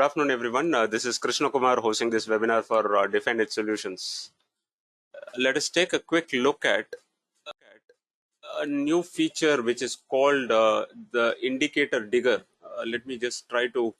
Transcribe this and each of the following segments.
Good afternoon, everyone. This is Krishnakumar hosting this webinar for Definedge Solutions. Let us take a quick look at a new feature which is called the indicator digger. Let me just try to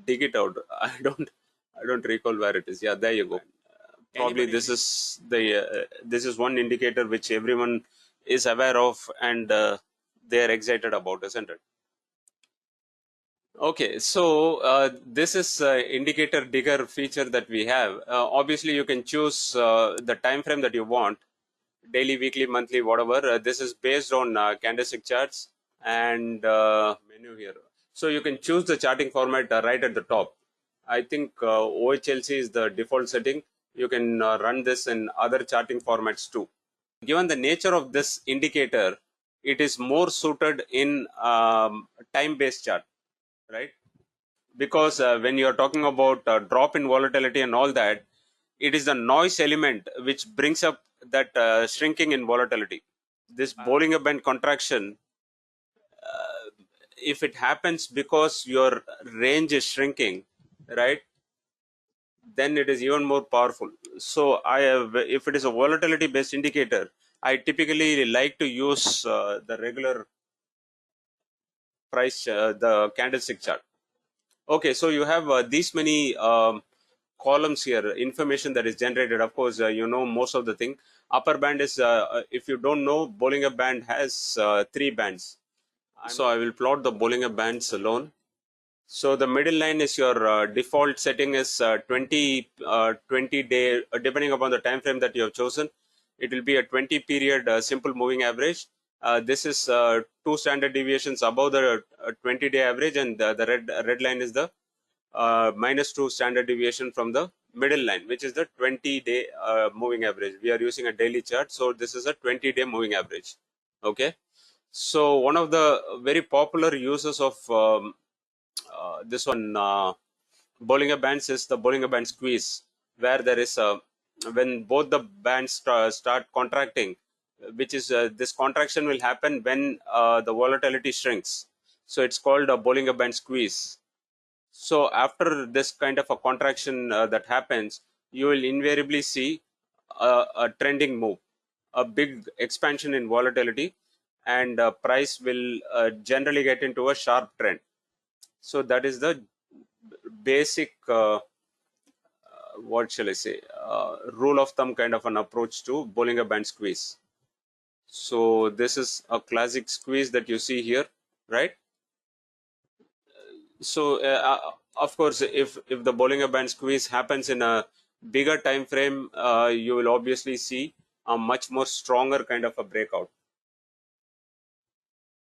dig it out. I don't recall where it is. Yeah, there you go. Probably this is one indicator which everyone is aware of and they are excited about, isn't it? Okay, so this is indicator digger feature that we have. Obviously, you can choose the time frame that you want, daily, weekly, monthly, whatever. This is based on candlestick charts and menu here. So you can choose the charting format right at the top. I think OHLC is the default setting. You can run this in other charting formats too. Given the nature of this indicator, it is more suited in time-based chart, right? Because when you're talking about drop in volatility and all that, it is the noise element which brings up that shrinking in volatility. This Bollinger Band contraction, if it happens because your range is shrinking, right, then it is even more powerful. So if it is a volatility based indicator, I typically like to use the regular price, the candlestick chart. Okay, so you have these many columns here, information that is generated. Of course, you know most of the thing. Upper band is, if you don't know, Bollinger Band has 3 bands. So I will plot the Bollinger Bands alone. So the middle line is your default setting is 20 day, depending upon the time frame that you have chosen. It will be a 20 period simple moving average. This is 2 standard deviations above the 20-day average, and the red line is the -2 standard deviation from the middle line, which is the 20-day moving average. We are using a daily chart, so this is a 20-day moving average. Okay, so one of the very popular uses of this one Bollinger Bands is the Bollinger Band squeeze, where there is a, when both the bands start contracting, which is this contraction will happen when the volatility shrinks. So it's called a Bollinger Band squeeze. So after this kind of a contraction that happens, you will invariably see a trending move, a big expansion in volatility, and price will generally get into a sharp trend. So that is the basic, what shall I say, rule of thumb kind of an approach to Bollinger Band squeeze. So this is a classic squeeze that you see here, right? So of course, if the Bollinger Band squeeze happens in a bigger time frame, you will obviously see a much more stronger kind of a breakout.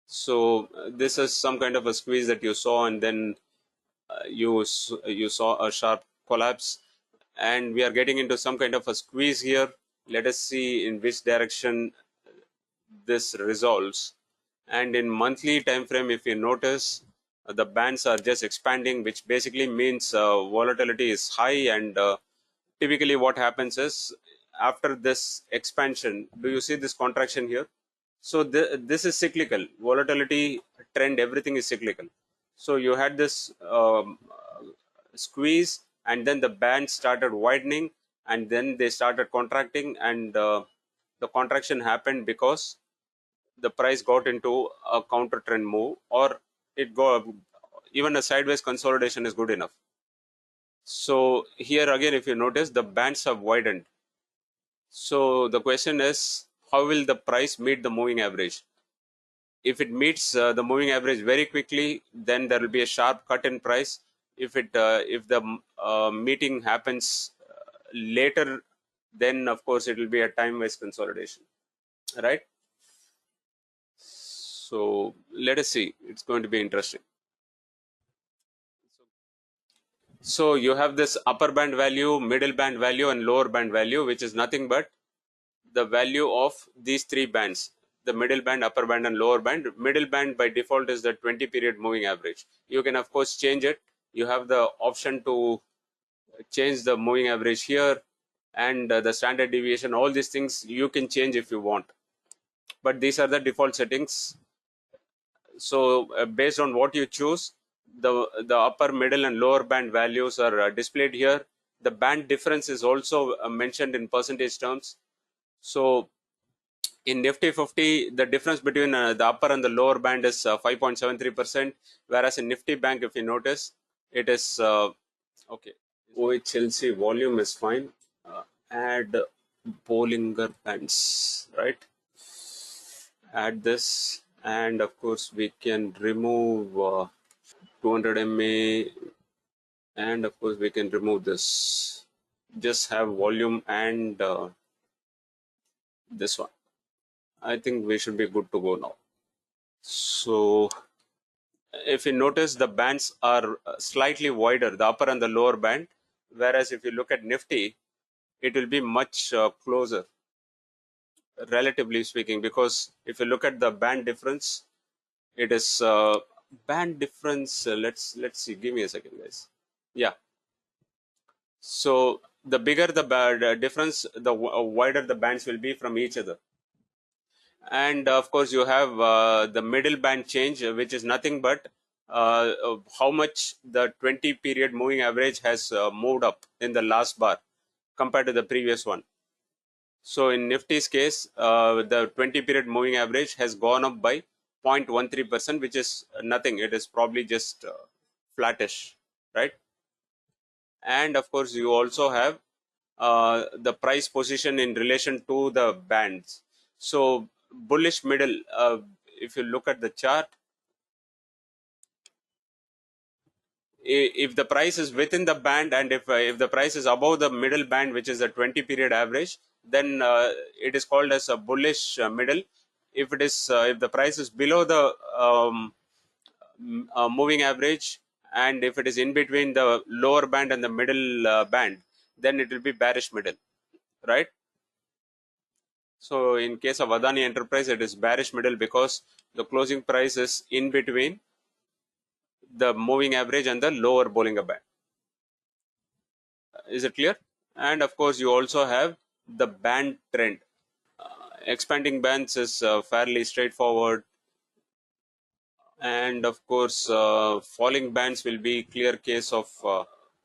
So this is some kind of a squeeze that you saw, and then you saw a sharp collapse, and we are getting into some kind of a squeeze here. Let us see in which direction this resolves. And in monthly time frame, if you notice, the bands are just expanding, which basically means volatility is high. And typically what happens is, after this expansion, do you see this contraction here? So this is cyclical. Volatility trend, everything is cyclical. So you had this squeeze, and then the band started widening, and then they started contracting, and the contraction happened because the price got into a counter trend move, or even a sideways consolidation is good enough. So here again, if you notice, the bands have widened. So the question is, how will the price meet the moving average? If it meets the moving average very quickly, then there will be a sharp cut in price. If the meeting happens later, then of course it will be a time-wise consolidation, right? So let us see. It's going to be interesting. So you have this upper band value, middle band value, and lower band value, which is nothing but the value of these 3 bands: the middle band, upper band, and lower band. Middle band by default is the 20 period moving average. You can of course change it. You have the option to change the moving average here, and the standard deviation. All these things you can change if you want, but these are the default settings. So based on what you choose, the upper, middle, and lower band values are displayed here. The band difference is also mentioned in percentage terms. So in Nifty 50, the difference between the upper and the lower band is 5.73%, whereas in Nifty Bank, if you notice, it is okay. OHLC volume is fine. Add Bollinger Bands, right? Add this, and of course we can remove 200 MA, and of course we can remove this. Just have volume and this one. I think we should be good to go now. So if you notice, the bands are slightly wider, the upper and the lower band, whereas if you look at Nifty, it will be much closer, relatively speaking, because if you look at the band difference, it is band difference. Let's see. Give me a second, guys. Yeah. So the bigger the difference, the wider the bands will be from each other. And of course, you have the middle band change, which is nothing but how much the 20 period moving average has moved up in the last bar compared to the previous one. So in Nifty's case, the 20 period moving average has gone up by 0.13%, which is nothing. It is probably just flattish, right? And of course, you also have the price position in relation to the bands. So bullish middle, if you look at the chart, if the price is within the band, and if the price is above the middle band, which is the 20 period average, then it is called as a bullish middle. If it is if the price is below the moving average, and if it is in between the lower band and the middle band, then it will be bearish middle, right? So in case of Adani Enterprise, it is bearish middle because the closing price is in between the moving average and the lower Bollinger Band. Is it clear? And of course, you also have the band trend. Expanding bands is fairly straightforward. And of course, falling bands will be clear case of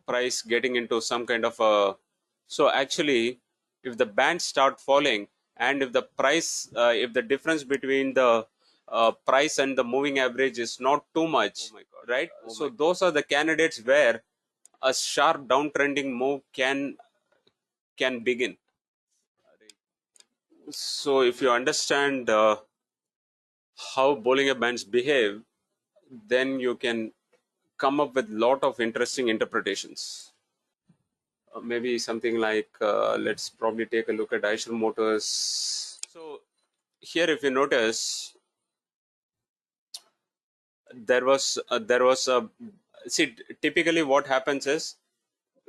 price getting into some kind of a. So actually, if the bands start falling, and if the price, if the difference between the price and the moving average is not too much, right? So those are the candidates where a sharp downtrending move can begin. So if you understand how Bollinger Bands behave, then you can come up with lot of interesting interpretations. Maybe something like let's probably take a look at Eicher Motors. So here, if you notice, there was a see, typically what happens is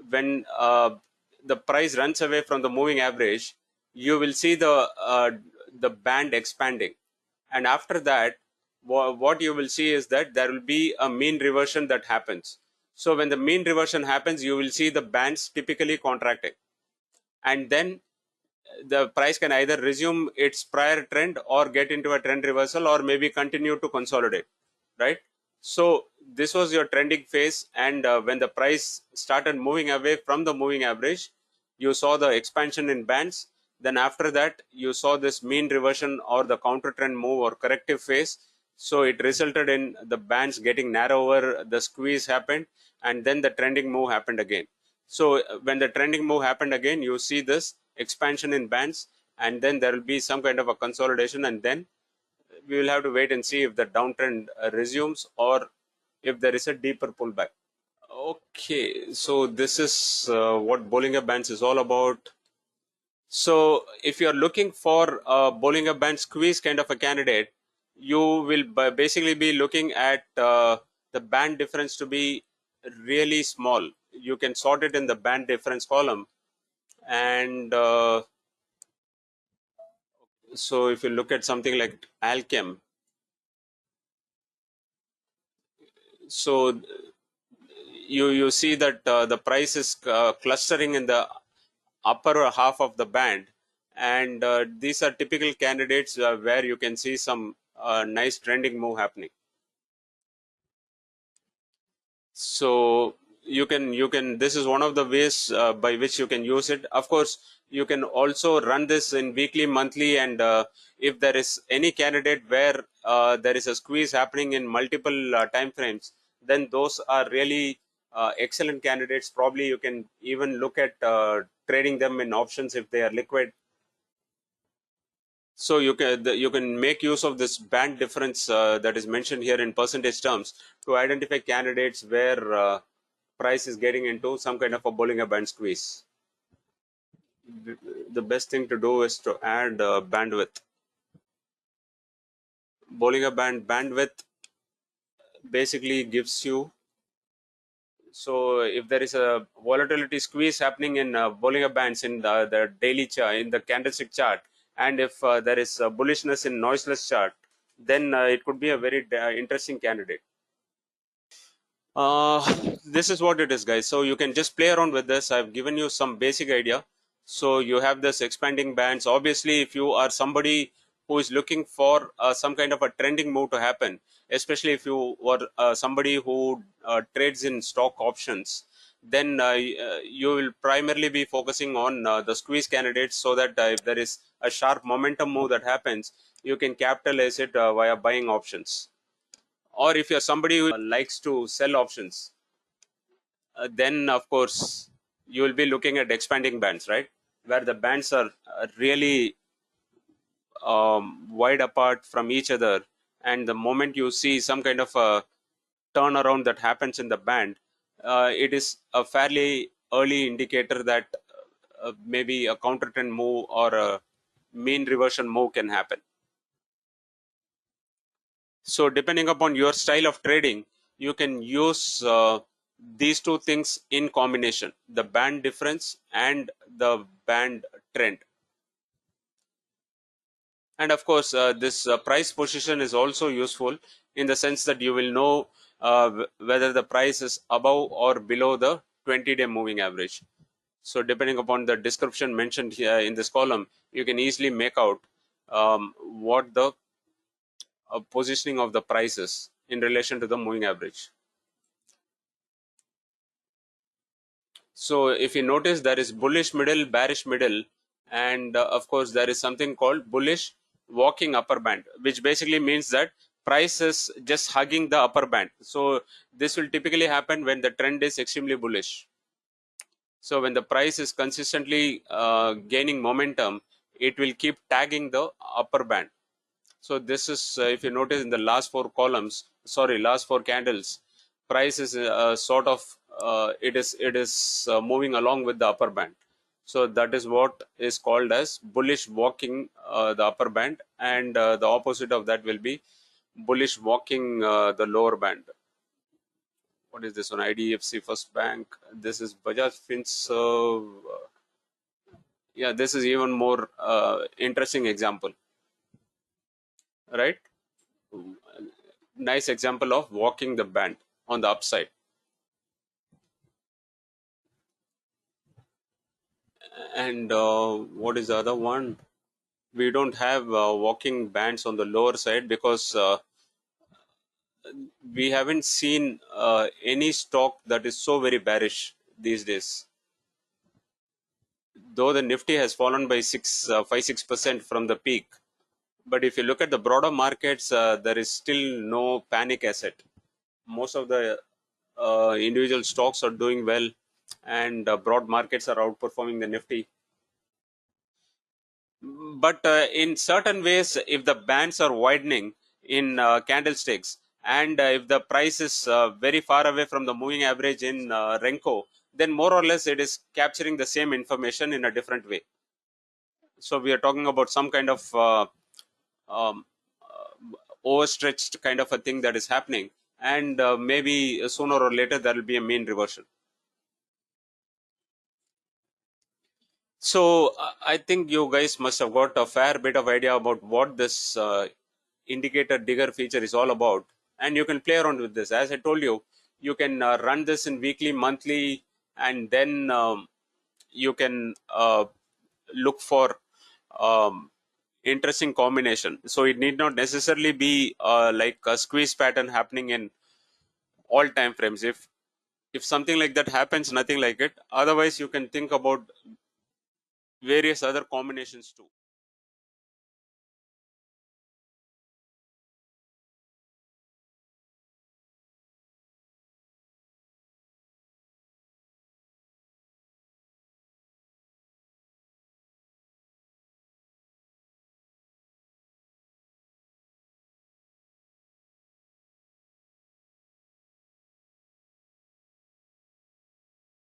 when the price runs away from the moving average, you will see the band expanding, and after that, what you will see is that there will be a mean reversion that happens. So when the mean reversion happens, you will see the bands typically contracting, and then the price can either resume its prior trend or get into a trend reversal, or maybe continue to consolidate, right? So this was your trending phase, and when the price started moving away from the moving average, you saw the expansion in bands. Then after that, you saw this mean reversion or the counter trend move or corrective phase. So it resulted in the bands getting narrower, the squeeze happened, and then the trending move happened again. So when the trending move happened again, you see this expansion in bands, and then there will be some kind of a consolidation, and then we will have to wait and see if the downtrend resumes or if there is a deeper pullback. Okay, so this is what Bollinger Bands is all about. So if you're looking for a Bollinger Band squeeze kind of a candidate, you will basically be looking at the band difference to be really small. You can sort it in the band difference column, and so if you look at something like Alchem, so you see that the price is clustering in the upper half of the band, and these are typical candidates where you can see some nice trending move happening. So you can this is one of the ways by which you can use it. Of course, you can also run this in weekly, monthly, and if there is any candidate where there is a squeeze happening in multiple time frames, then those are really excellent candidates. Probably you can even look at trading them in options if they are liquid. So you can make use of this band difference that is mentioned here in percentage terms to identify candidates where price is getting into some kind of a Bollinger Band squeeze. The best thing to do is to add bandwidth. Bollinger Band bandwidth basically gives you, so if there is a volatility squeeze happening in Bollinger Bands in the daily chart, in the candlestick chart, and if there is bullishness in Noiseless chart, then it could be a very interesting candidate. uh, this is what it is, guys. So you can just play around with this. I've given you some basic idea. So you have this expanding bands. Obviously, if you are somebody who is looking for some kind of a trending move to happen, especially if you were somebody who trades in stock options, then you will primarily be focusing on the squeeze candidates, so that if there is a sharp momentum move that happens, you can capitalize it via buying options. Or if you're somebody who likes to sell options, then of course you will be looking at expanding bands, right, where the bands are really wide apart from each other, and the moment you see some kind of a turnaround that happens in the band, it is a fairly early indicator that maybe a counter trend move or a mean reversion move can happen. So depending upon your style of trading, you can use these two things in combination: the band difference and the band trend. And of course, this price position is also useful in the sense that you will know whether the price is above or below the 20-day moving average. So depending upon the description mentioned here in this column, you can easily make out what the positioning of the prices in relation to the moving average. So if you notice, there is bullish middle, bearish middle, and of course there is something called bullish walking upper band, which basically means that price is just hugging the upper band. So this will typically happen when the trend is extremely bullish. So when the price is consistently gaining momentum, it will keep tagging the upper band. So this is, if you notice in the last four columns, sorry, last four candles, price is sort of it is moving along with the upper band. So that is what is called as bullish walking the upper band, and the opposite of that will be bullish walking the lower band. What is this one? IDFC First Bank. This is Bajaj Finserv. Yeah, this is even more interesting example, right? Nice example of walking the band on the upside. And what is the other one? We don't have walking bands on the lower side because we haven't seen any stock that is so very bearish these days. Though the Nifty has fallen by 5-6% from the peak, but if you look at the broader markets, there is still no panic asset. Most of the individual stocks are doing well, and broad markets are outperforming the Nifty. But in certain ways, if the bands are widening in candlesticks, and if the price is very far away from the moving average in Renko, then more or less it is capturing the same information in a different way. So we are talking about some kind of um, overstretched kind of a thing that is happening, and maybe sooner or later there will be a mean reversion. So I think you guys must have got a fair bit of idea about what this indicator digger feature is all about, and you can play around with this. As I told you, you can run this in weekly, monthly, and then you can look for um, interesting combination. So it need not necessarily be like a squeeze pattern happening in all time frames. If If something like that happens, nothing like it. Otherwise, you can think about various other combinations too.